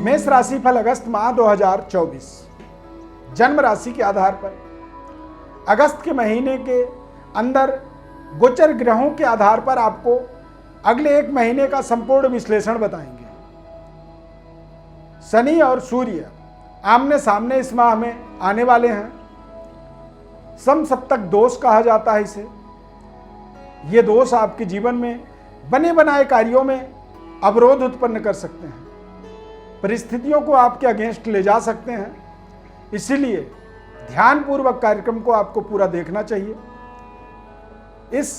मेष राशि फल अगस्त माह 2024। जन्म राशि के आधार पर अगस्त के महीने के अंदर गोचर ग्रहों के आधार पर आपको अगले एक महीने का संपूर्ण विश्लेषण बताएंगे। शनि और सूर्य आमने सामने इस माह में आने वाले हैं। समसप्तक दोष कहा जाता है इसे। ये दोष आपके जीवन में बने बनाए कार्यों में अवरोध उत्पन्न कर सकते हैं, परिस्थितियों को आपके अगेंस्ट ले जा सकते हैं। इसीलिए ध्यानपूर्वक कार्यक्रम को आपको पूरा देखना चाहिए। इस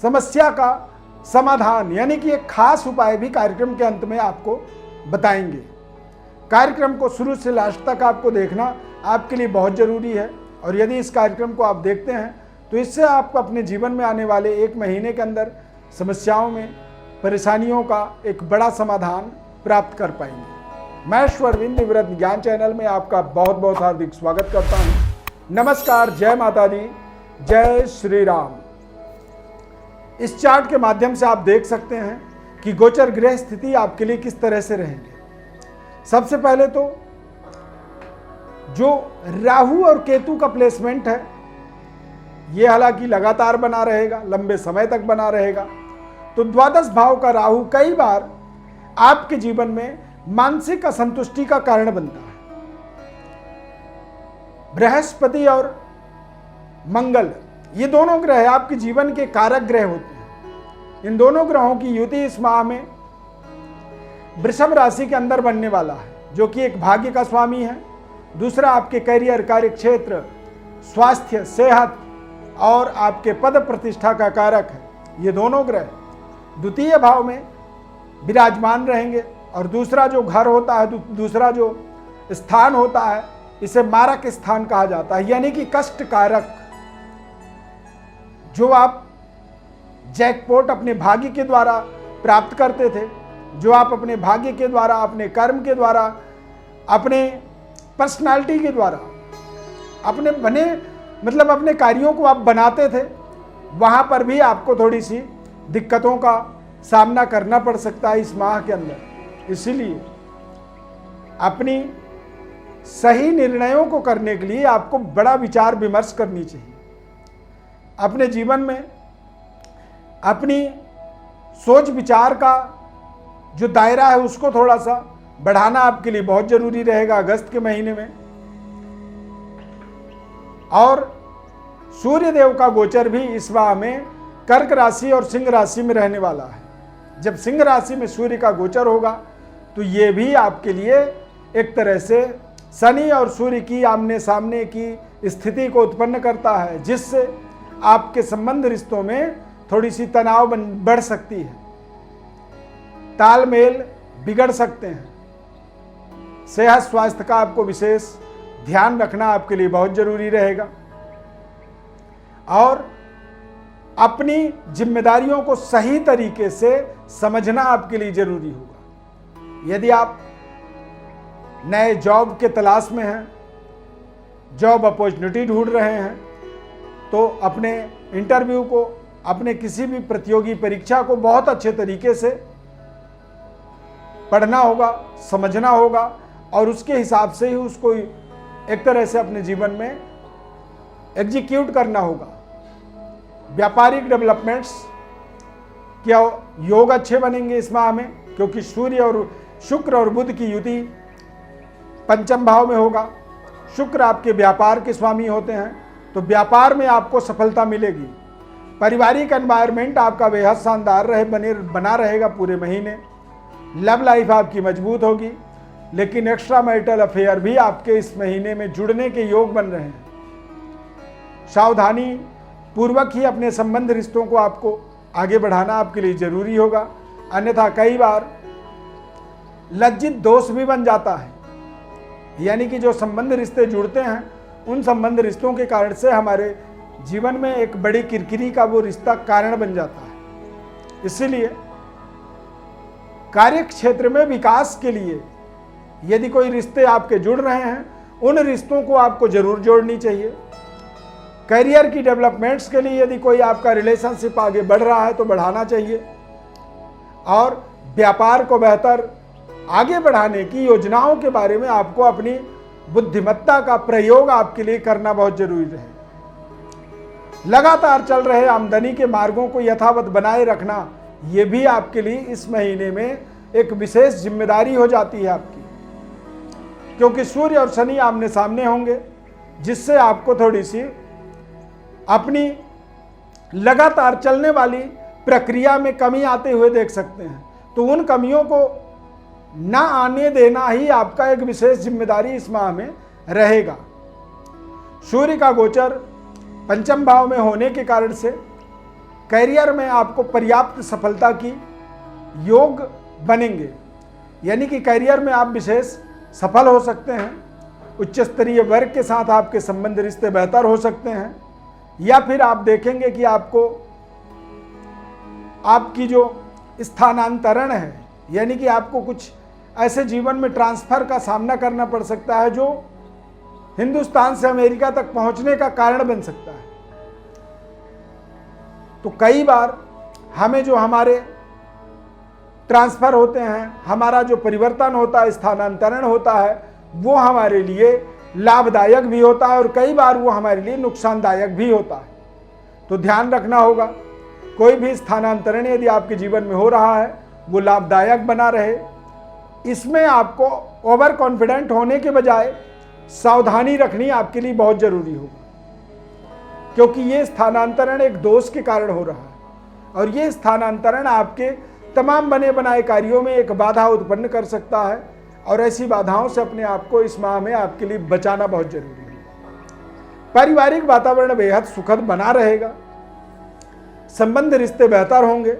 समस्या का समाधान यानी कि एक खास उपाय भी कार्यक्रम के अंत में आपको बताएंगे। कार्यक्रम को शुरू से लास्ट तक आपको देखना आपके लिए बहुत जरूरी है, और यदि इस कार्यक्रम को आप देखते हैं तो इससे आप अपने जीवन में आने वाले एक महीने के अंदर समस्याओं में, परेशानियों का एक बड़ा समाधान प्राप्त कर पाएंगे। मैं अरविंद व्रत ज्ञान चैनल में आपका बहुत बहुत हार्दिक स्वागत करता हूं। नमस्कार, जय माता दी, जय श्री राम। इस चार्ट के माध्यम से आप देख सकते हैं कि गोचर ग्रह स्थिति आपके लिए किस तरह से रहेंगे। सबसे पहले तो जो राहु और केतु का प्लेसमेंट है, यह हालांकि लगातार बना रहेगा, लंबे समय तक बना रहेगा। तो द्वादश भाव का राहु कई बार आपके जीवन में मानसिक असंतुष्टि का कारण बनता है। बृहस्पति और मंगल, ये दोनों ग्रह आपके जीवन के कारक ग्रह होते हैं। इन दोनों ग्रहों की युति इस माह में वृषभ राशि के अंदर बनने वाला है, जो कि एक भाग्य का स्वामी है। दूसरा आपके करियर, कार्य क्षेत्र, स्वास्थ्य, सेहत और आपके पद प्रतिष्ठा का कारक है। ये दोनों ग्रह द्वितीय भाव में विराजमान रहेंगे। और दूसरा जो घर होता है, दूसरा जो स्थान होता है, इसे मारक स्थान कहा जाता है, यानी कि कष्ट कारक। जो आप जैकपॉट अपने भाग्य के द्वारा प्राप्त करते थे, जो आप अपने भाग्य के द्वारा, अपने कर्म के द्वारा, अपने पर्सनालिटी के द्वारा, अपने अपने कार्यों को आप बनाते थे, वहां पर भी आपको थोड़ी सी दिक्कतों का सामना करना पड़ सकता है इस माह के अंदर। इसीलिए अपनी सही निर्णयों को करने के लिए आपको बड़ा विचार विमर्श करनी चाहिए। अपने जीवन में अपनी सोच विचार का जो दायरा है उसको थोड़ा सा बढ़ाना आपके लिए बहुत जरूरी रहेगा अगस्त के महीने में। और सूर्य देव का गोचर भी इस माह में कर्क राशि और सिंह राशि में रहने वाला है। जब सिंह राशि में सूर्य का गोचर होगा तो ये भी आपके लिए एक तरह से शनि और सूर्य की आमने सामने की स्थिति को उत्पन्न करता है, जिससे आपके संबंध रिश्तों में थोड़ी सी तनाव बढ़ सकती है, तालमेल बिगड़ सकते हैं। सेहत स्वास्थ्य का आपको विशेष ध्यान रखना आपके लिए बहुत जरूरी रहेगा। और अपनी जिम्मेदारियों को सही तरीके से समझना आपके लिए जरूरी होगा। यदि आप नए जॉब के तलाश में हैं, जॉब अपॉर्चुनिटी ढूंढ रहे हैं, तो अपने इंटरव्यू को, अपने किसी भी प्रतियोगी परीक्षा को बहुत अच्छे तरीके से पढ़ना होगा, समझना होगा, और उसके हिसाब से ही उसको एक तरह से अपने जीवन में एग्जीक्यूट करना होगा। व्यापारिक डेवलपमेंट्स क्या योग अच्छे बनेंगे इस माह में, क्योंकि सूर्य और शुक्र और बुध की युति पंचम भाव में होगा। शुक्र आपके व्यापार के स्वामी होते हैं, तो व्यापार में आपको सफलता मिलेगी। पारिवारिक एनवायरनमेंट आपका बेहद शानदार बना रहेगा पूरे महीने। लव लाइफ आपकी मजबूत होगी, लेकिन एक्स्ट्रा मैरिटल अफेयर भी आपके इस महीने में जुड़ने के योग बन रहे हैं। सावधानी पूर्वक ही अपने संबंध रिश्तों को आपको आगे बढ़ाना आपके लिए जरूरी होगा, अन्यथा कई बार लज्जित दोष भी बन जाता है। यानी कि जो संबंध रिश्ते जुड़ते हैं, उन संबंध रिश्तों के कारण से हमारे जीवन में एक बड़ी किरकिरी का वो रिश्ता कारण बन जाता है। इसीलिए कार्य क्षेत्र में विकास के लिए यदि कोई रिश्ते आपके जुड़ रहे हैं, उन रिश्तों को आपको जरूर जोड़नी चाहिए। करियर की डेवलपमेंट्स के लिए यदि कोई आपका रिलेशनशिप आगे बढ़ रहा है तो बढ़ाना चाहिए। और व्यापार को बेहतर आगे बढ़ाने की योजनाओं के बारे में आपको अपनी बुद्धिमत्ता का प्रयोग आपके लिए करना बहुत जरूरी है। लगातार चल रहे आमदनी के मार्गों को यथावत बनाए रखना, ये भी आपके लिए इस महीने में एक विशेष जिम्मेदारी हो जाती है आपकी, क्योंकि सूर्य और शनि आमने सामने होंगे, जिससे आपको थोड़ी सी अपनी लगातार चलने वाली प्रक्रिया में कमी आते हुए देख सकते हैं। तो उन कमियों को ना आने देना ही आपका एक विशेष जिम्मेदारी इस माह में रहेगा। सूर्य का गोचर पंचम भाव में होने के कारण से करियर में आपको पर्याप्त सफलता की योग बनेंगे, यानी कि करियर में आप विशेष सफल हो सकते हैं। उच्च स्तरीय वर्ग के साथ आपके संबंध रिश्ते बेहतर हो सकते हैं, या फिर आप देखेंगे कि आपको आपकी जो स्थानांतरण है, यानी कि आपको कुछ ऐसे जीवन में ट्रांसफर का सामना करना पड़ सकता है जो हिंदुस्तान से अमेरिका तक पहुंचने का कारण बन सकता है। तो कई बार हमें जो हमारे ट्रांसफर होते हैं, हमारा जो परिवर्तन होता है, स्थानांतरण होता है, वो हमारे लिए लाभदायक भी होता है और कई बार वो हमारे लिए नुकसानदायक भी होता है। तो ध्यान रखना होगा, कोई भी स्थानांतरण यदि आपके जीवन में हो रहा है वो लाभदायक बना रहे। इसमें आपको ओवर कॉन्फिडेंट होने के बजाय सावधानी रखनी आपके लिए बहुत जरूरी होगा, क्योंकि ये स्थानांतरण एक दोष के कारण हो रहा है और ये स्थानांतरण आपके तमाम बने बनाए कार्यों में एक बाधा उत्पन्न कर सकता है और ऐसी बाधाओं से अपने आप को इस माह में आपके लिए बचाना बहुत जरूरी है। पारिवारिक वातावरण बेहद सुखद बना रहेगा, संबंध रिश्ते बेहतर होंगे,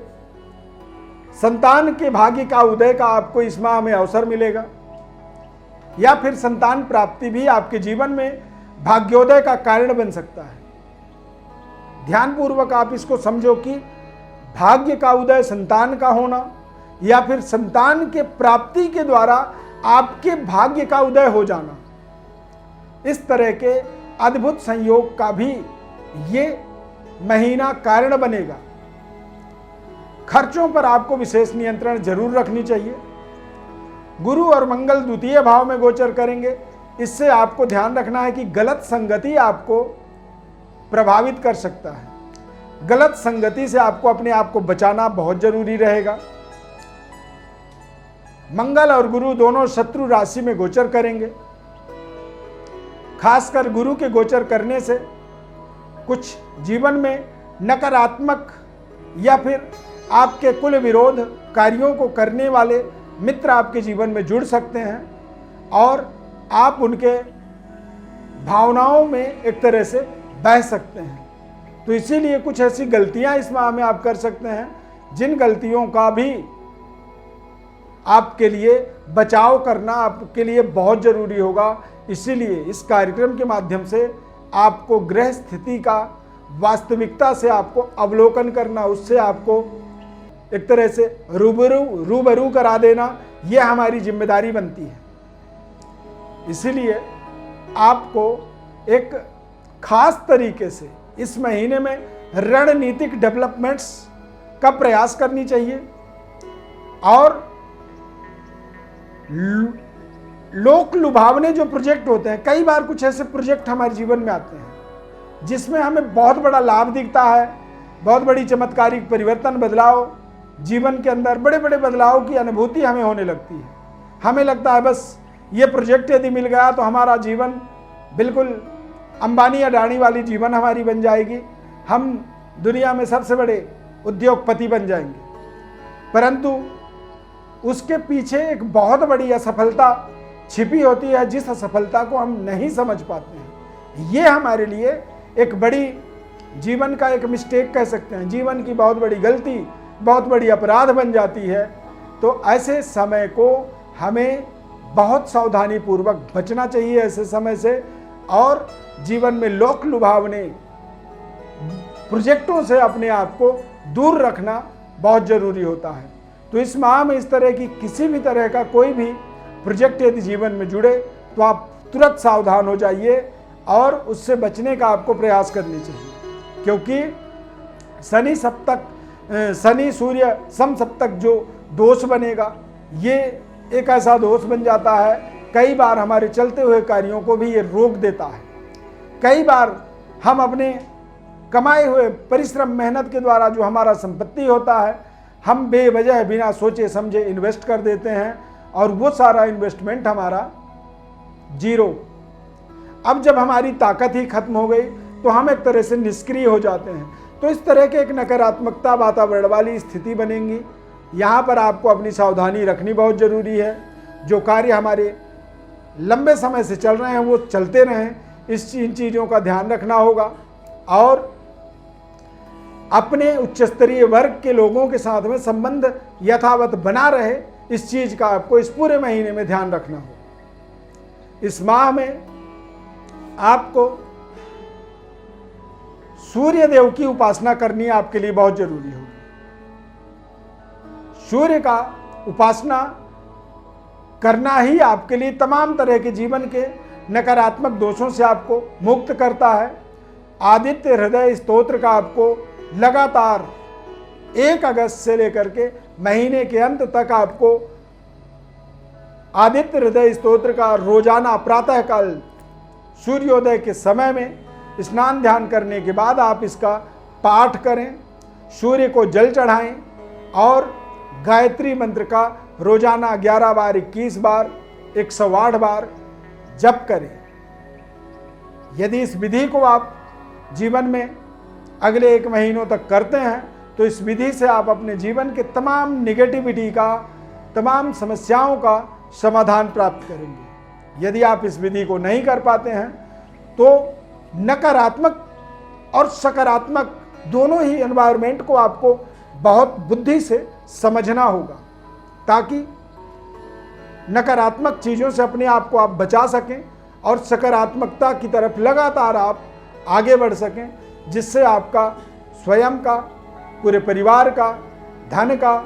संतान के भाग्य का उदय का आपको इस माह में अवसर मिलेगा, या फिर संतान प्राप्ति भी आपके जीवन में भाग्योदय का कारण बन सकता है। ध्यानपूर्वक आप इसको समझो कि भाग्य का उदय संतान का होना या फिर संतान के प्राप्ति के द्वारा आपके भाग्य का उदय हो जाना, इस तरह के अद्भुत संयोग का भी ये महीना कारण बनेगा। खर्चों पर आपको विशेष नियंत्रण जरूर रखनी चाहिए। गुरु और मंगल द्वितीय भाव में गोचर करेंगे, इससे आपको ध्यान रखना है कि गलत संगति आपको प्रभावित कर सकता है। गलत संगति से आपको अपने आप को बचाना बहुत जरूरी रहेगा। मंगल और गुरु दोनों शत्रु राशि में गोचर करेंगे। खासकर गुरु के गोचर करने से कुछ जीवन में नकारात्मक या फिर आपके कुल विरोध कार्यों को करने वाले मित्र आपके जीवन में जुड़ सकते हैं और आप उनके भावनाओं में एक तरह से बह सकते हैं। तो इसीलिए कुछ ऐसी गलतियां इस माह में आप कर सकते हैं जिन गलतियों का भी आपके लिए बचाव करना आपके लिए बहुत जरूरी होगा। इसीलिए इस कार्यक्रम के माध्यम से आपको ग्रह स्थिति का वास्तविकता से आपको अवलोकन करना, उससे आपको एक तरह से रूबरू करा देना, यह हमारी जिम्मेदारी बनती है। इसीलिए आपको एक खास तरीके से इस महीने में रणनीतिक डेवलपमेंट्स का प्रयास करनी चाहिए और लोक लुभावने जो प्रोजेक्ट होते हैं, कई बार कुछ ऐसे प्रोजेक्ट हमारे जीवन में आते हैं जिसमें हमें बहुत बड़ा लाभ दिखता है, बहुत बड़ी चमत्कारिक परिवर्तन बदलाव जीवन के अंदर बड़े बड़े बदलाव की अनुभूति हमें होने लगती है। हमें लगता है बस ये प्रोजेक्ट यदि मिल गया तो हमारा जीवन बिल्कुल अंबानी अडानी वाली जीवन हमारी बन जाएगी, हम दुनिया में सबसे बड़े उद्योगपति बन जाएंगे। परंतु उसके पीछे एक बहुत बड़ी असफलता छिपी होती है, जिस असफलता को हम नहीं समझ पाते हैं। ये हमारे लिए एक बड़ी जीवन का एक मिस्टेक कह सकते हैं, जीवन की बहुत बड़ी गलती, बहुत बड़ी अपराध बन जाती है। तो ऐसे समय को हमें बहुत सावधानी पूर्वक बचना चाहिए ऐसे समय से, और जीवन में लोक लुभावने प्रोजेक्टों से अपने आप को दूर रखना बहुत जरूरी होता है। तो इस माह में इस तरह की किसी भी तरह का कोई भी प्रोजेक्ट यदि जीवन में जुड़े तो आप तुरंत सावधान हो जाइए और उससे बचने का आपको प्रयास करनी चाहिए, क्योंकि शनि सूर्य सम सप्तक जो दोष बनेगा, ये एक ऐसा दोष बन जाता है, कई बार हमारे चलते हुए कार्यों को भी ये रोक देता है। कई बार हम अपने कमाए हुए परिश्रम मेहनत के द्वारा जो हमारा संपत्ति होता है, हम बेवजह बिना सोचे समझे इन्वेस्ट कर देते हैं और वो सारा इन्वेस्टमेंट हमारा जीरो। अब जब हमारी ताकत ही खत्म हो गई तो हम एक तरह से निष्क्रिय हो जाते हैं। तो इस तरह के एक नकारात्मकता वातावरण वाली स्थिति बनेंगी। यहाँ पर आपको अपनी सावधानी रखनी बहुत ज़रूरी है। जो कार्य हमारे लंबे समय से चल रहे हैं वो चलते रहें, इन चीज़ों का ध्यान रखना होगा और अपने उच्च स्तरीय वर्ग के लोगों के साथ में संबंध यथावत बना रहे, इस चीज़ का आपको इस पूरे महीने में ध्यान रखना होगा। इस माह में आपको सूर्य देव की उपासना करनी आपके लिए बहुत जरूरी होगी। सूर्य का उपासना करना ही आपके लिए तमाम तरह के जीवन के नकारात्मक दोषों से आपको मुक्त करता है। आदित्य हृदय स्तोत्र का आपको लगातार 1 अगस्त से लेकर के महीने के अंत तक आपको आदित्य हृदय स्तोत्र का रोजाना प्रातःकाल सूर्योदय के समय में स्नान ध्यान करने के बाद आप इसका पाठ करें, सूर्य को जल चढ़ाएं और गायत्री मंत्र का रोजाना 11 बार, 21 बार, 108 बार जप करें। यदि इस विधि को आप जीवन में अगले 1 महीनों तक करते हैं तो इस विधि से आप अपने जीवन के तमाम निगेटिविटी का, तमाम समस्याओं का समाधान प्राप्त करेंगे। यदि आप इस विधि को नहीं कर पाते हैं तो नकारात्मक और सकारात्मक दोनों ही एनवायरनमेंट को आपको बहुत बुद्धि से समझना होगा ताकि नकारात्मक चीज़ों से अपने आप को आप बचा सकें और सकारात्मकता की तरफ लगातार आप आगे बढ़ सकें, जिससे आपका स्वयं का, पूरे परिवार का, धन का,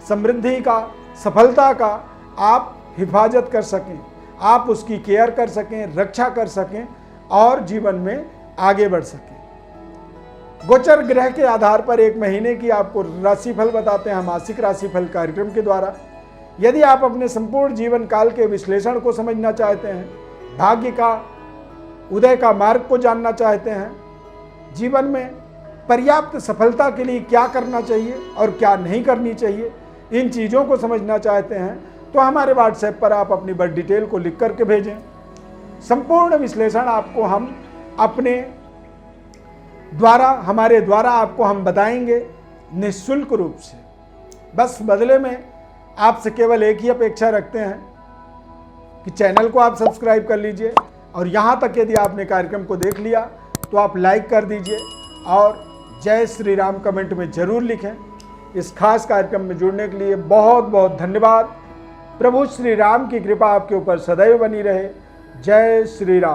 समृद्धि का, सफलता का आप हिफाजत कर सकें, आप उसकी केयर कर सकें, रक्षा कर सकें और जीवन में आगे बढ़ सकें। गोचर ग्रह के आधार पर 1 महीने की आपको राशिफल बताते हैं मासिक राशिफल कार्यक्रम के द्वारा। यदि आप अपने संपूर्ण जीवन काल के विश्लेषण को समझना चाहते हैं, भाग्य का उदय का मार्ग को जानना चाहते हैं, जीवन में पर्याप्त सफलता के लिए क्या करना चाहिए और क्या नहीं करनी चाहिए, इन चीज़ों को समझना चाहते हैं तो हमारे व्हाट्सएप पर आप अपनी बर्थ डिटेल को लिख करके भेजें। संपूर्ण विश्लेषण आपको हम अपने द्वारा, हमारे द्वारा आपको हम बताएंगे निःशुल्क रूप से। बस बदले में आपसे केवल एक ही अपेक्षा रखते हैं कि चैनल को आप सब्सक्राइब कर लीजिए और यहाँ तक यदि आपने कार्यक्रम को देख लिया तो आप लाइक कर दीजिए और जय श्री राम कमेंट में जरूर लिखें। इस खास कार्यक्रम में जुड़ने के लिए बहुत बहुत धन्यवाद। प्रभु श्री राम की कृपा आपके ऊपर सदैव बनी रहे। जय श्री राम।